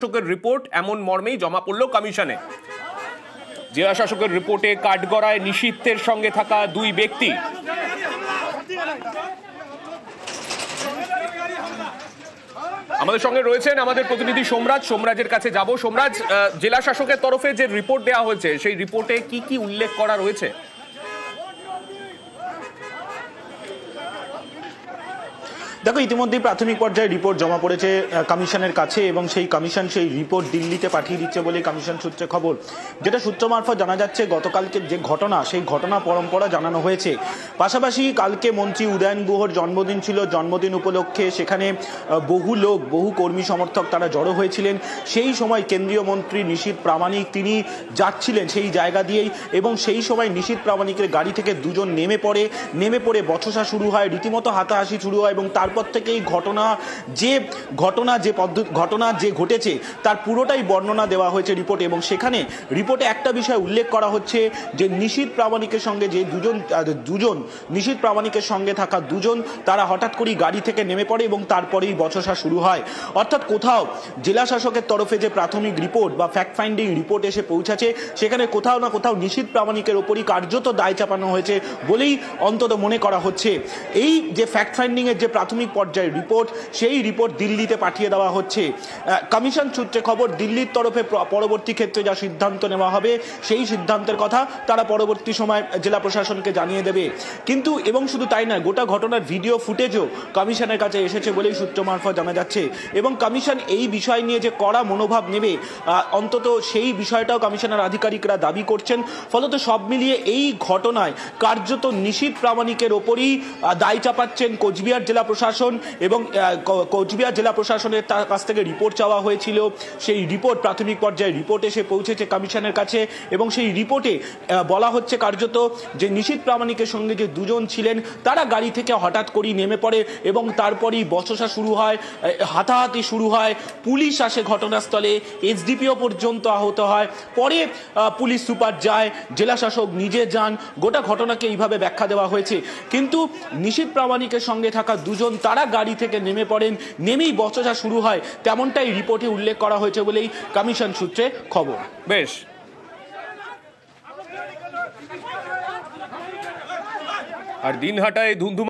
শাসকের রিপোর্ট এমন মর্মেই জমা পড়ল কমিশনে। জেলা শাসকের রিপোর্টে কাঠগড়ায় নিষিদ্ধের সঙ্গে থাকা দুই ব্যক্তি। আমাদের সঙ্গে রয়েছেন আমাদের প্রতিনিধি সোমরাজের কাছে যাব। সোমরাজ, জেলা শাসকের তরফে যে রিপোর্ট দেওয়া হয়েছে সেই রিপোর্টে কি কি উল্লেখ করা রয়েছে? দেখো, ইতিমধ্যেই প্রাথমিক পর্যায়ে রিপোর্ট জমা পড়েছে কমিশনের কাছে এবং সেই কমিশন সেই রিপোর্ট দিল্লিতে পাঠিয়ে দিচ্ছে বলে কমিশন সূত্রে খবর। যেটা সূত্র মারফত জানা যাচ্ছে, গতকালকে যে ঘটনা সেই ঘটনা পরম্পরা জানানো হয়েছে। পাশাপাশি কালকে মন্ত্রী উদয়ন গুহর জন্মদিন ছিল। জন্মদিন উপলক্ষে সেখানে বহু লোক, বহু কর্মী সমর্থক তারা জড়ো হয়েছিলেন। সেই সময় কেন্দ্রীয় মন্ত্রী নিশীথ প্রামাণিক তিনি যাচ্ছিলেন সেই জায়গা দিয়েই, এবং সেই সময় নিশীথ প্রামাণিকের গাড়ি থেকে দুজন নেমে পড়ে বচসা শুরু হয়, রীতিমতো হাতাহাসি শুরু হয় এবং তারপর থেকে এই ঘটনা যে ঘটেছে তার পুরোটাই বর্ণনা দেওয়া হয়েছে রিপোর্টে। এবং সেখানে রিপোর্টে একটা বিষয় উল্লেখ করা হচ্ছে যে নিশীথ প্রামাণিকের সঙ্গে যে নিশীথ প্রামাণিকের সঙ্গে থাকা দুজন তারা হঠাৎ করেই গাড়ি থেকে নেমে পড়ে এবং তারপরেই বচসা শুরু হয়। অর্থাৎ কোথাও জেলা শাসকের তরফে যে প্রাথমিক রিপোর্ট বা ফ্যাক্ট ফাইন্ডিং রিপোর্ট এসে পৌঁছেছে, সেখানে কোথাও না কোথাও নিশীথ প্রামাণিকের ওপরই কার্যত দায় চাপানো হয়েছে বলেই অন্তত মনে করা হচ্ছে। এই যে ফ্যাক্ট ফাইন্ডিং এর যে প্রাথমিক পর্যায়ের রিপোর্ট, সেই রিপোর্ট দিল্লিতে পাঠিয়ে দেওয়া হচ্ছে। কমিশন সূত্রে খবর, দিল্লির তরফে পরবর্তী ক্ষেত্রে যা সিদ্ধান্ত নেওয়া হবে সেই সিদ্ধান্তের কথা তারা পরবর্তী সময় জেলা প্রশাসনকে জানিয়ে দেবে। কিন্তু এবং শুধু তাই নয়, গোটা ঘটনার ভিডিও ফুটেজও কমিশনের কাছে এসেছে বলেই সূত্র মারফত জানা যাচ্ছে। এবং কমিশন এই বিষয় নিয়ে যে কড়া মনোভাব নেবে, অন্তত সেই বিষয়টাও কমিশনের আধিকারিকরা দাবি করছেন। ফলত সব মিলিয়ে এই ঘটনায় কার্যত নিশীথ প্রামাণিকের ওপরই দায় চাপাচ্ছেন কোচবিহার জেলা প্রশাসন। এবং কোচবিহার জেলা প্রশাসনের তার কাছ থেকে রিপোর্ট চাওয়া হয়েছিল। সেই রিপোর্ট, প্রাথমিক পর্যায়ে রিপোর্ট এসে পৌঁছেছে কমিশনের কাছে এবং সেই রিপোর্টে বলা হচ্ছে কার্যত যে নিশীথ প্রামাণিকের সঙ্গে যে দুজন ছিলেন তারা গাড়ি থেকে হঠাৎ করেই নেমে পড়ে এবং তারপরেই বচসা শুরু হয়, হাতাহাতি শুরু হয়। পুলিশ আসে ঘটনাস্থলে, এসডিপিও পর্যন্ত আহত হয়। পরে পুলিশ সুপার যায়, জেলা শাসক নিজে যান। গোটা ঘটনাকে এইভাবে ব্যাখ্যা দেওয়া হয়েছে। কিন্তু নিশীথ প্রামাণিকের সঙ্গে থাকা দুজন তারা গাড়ি থেকে নেমে পড়েন, নেমেই বচসা শুরু হয়, তেমনটাই রিপোর্টে উল্লেখ করা হয়েছে বলেই কমিশন সূত্রে খবর। বেশ, আর দিনহাটায় ধুন্ধুম